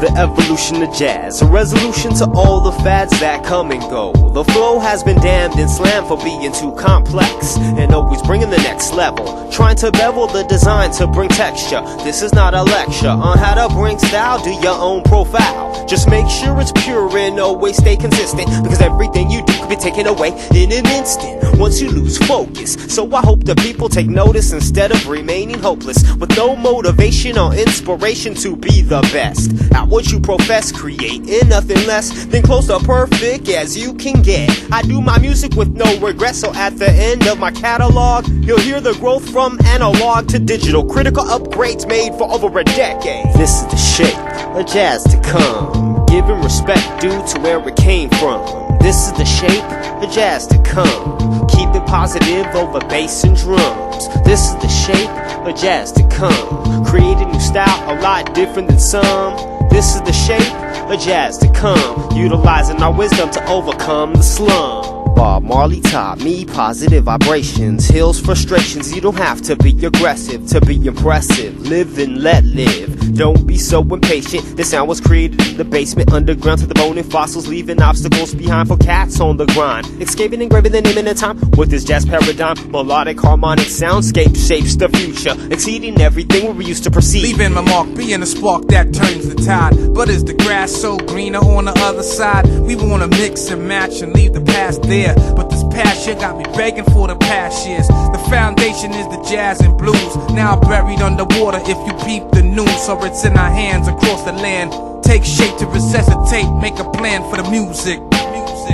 the evolution of jazz, a resolution to all the fads that come and go. The flow has been damned and slammed for being too complex, and always bringing the next level, trying to bevel the design to bring texture. This is not a lecture on how to bring style, do your own profile. Just make sure it's pure and always stay consistent, because everything you do could be taken away in an instant once you lose focus. So I hope the people take notice instead of remaining hopeless, with no motivation or inspiration to be the best at what you profess, creating nothing less than close to perfect as you can get. I do my music with no regret, so at the end of my catalog, you'll hear the growth from analog to digital, critical upgrades made for over a decade. This is the shape of jazz to come, giving respect due to where it came from. This is the shape of jazz to come, keep it positive over bass and drums. This is the shape of jazz to come, create a new style a lot different than some. This is the shape of jazz to come, utilizing our wisdom to overcome the slum. Bob Marley taught me positive vibrations, heals frustrations. You don't have to be aggressive to be impressive. Live and let live, don't be so impatient. This sound was created in the basement, underground to the bone and fossils, leaving obstacles behind for cats on the grind. Escaping, engraving the name in the time with this jazz paradigm. Melodic, harmonic soundscape shapes the future, exceeding everything we used to perceive. Leaving my mark, being a spark that turns the tide. But is the grass so greener on the other side? We wanna mix and match and leave the past there, but this past year got me begging for the past years. The foundation is the jazz and blues, now buried underwater if you peep the news. So it's in our hands across the land, take shape to resuscitate, make a plan for the music.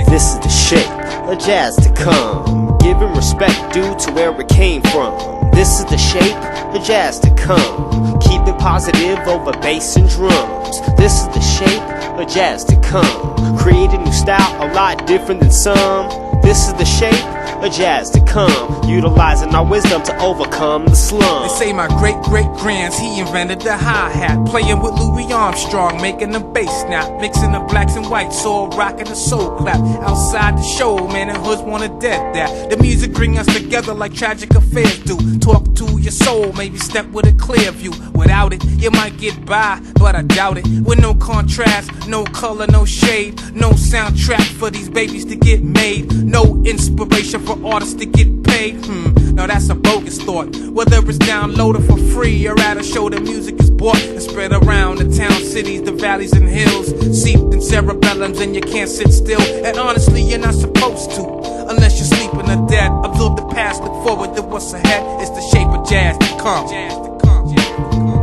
This is the shape of jazz to come, giving respect due to where it came from. This is the shape of jazz to come, keep it positive over bass and drums. This is the shape of jazz to come, create a new style a lot different than some. This is the shape of jazz to come, utilizing our wisdom to overcome the slum. They say my great-great-grands, he invented the hi-hat, playing with Louis Armstrong, making the bass snap, mixing the blacks and whites, all rocking the soul clap. Outside the show, man, the hoods wanna dead that. The music bring us together like tragic affairs do. Talk to your soul, maybe step with a clear view. Without it, you might get by, but I doubt it. With no contrast, no color, no shade, no soundtrack for these babies to get made, no inspiration for artists to get paid. Now that's a bogus thought. Whether it's downloaded for free or at a show, the music is bought and spread around the town, cities, the valleys and hills, seeped in cerebellums and you can't sit still. And honestly, you're not supposed to, unless you're sleeping or dead. Absorb the past, look forward to what's ahead. It's the shape of jazz to come.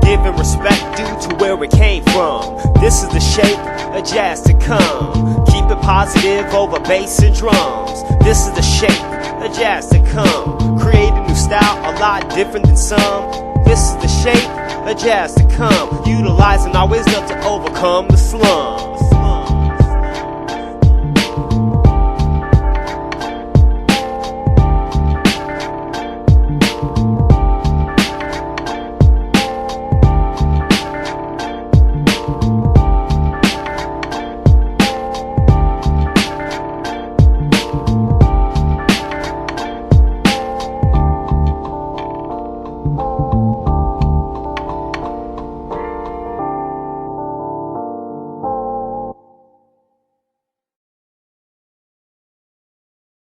Giving respect due to where it came from. This is the shape of jazz to come, keep it positive over bass and drums. This is the shape of jazz to come, create a new style a lot different than some. This is the shape of jazz to come, utilizing our wisdom to overcome the slum.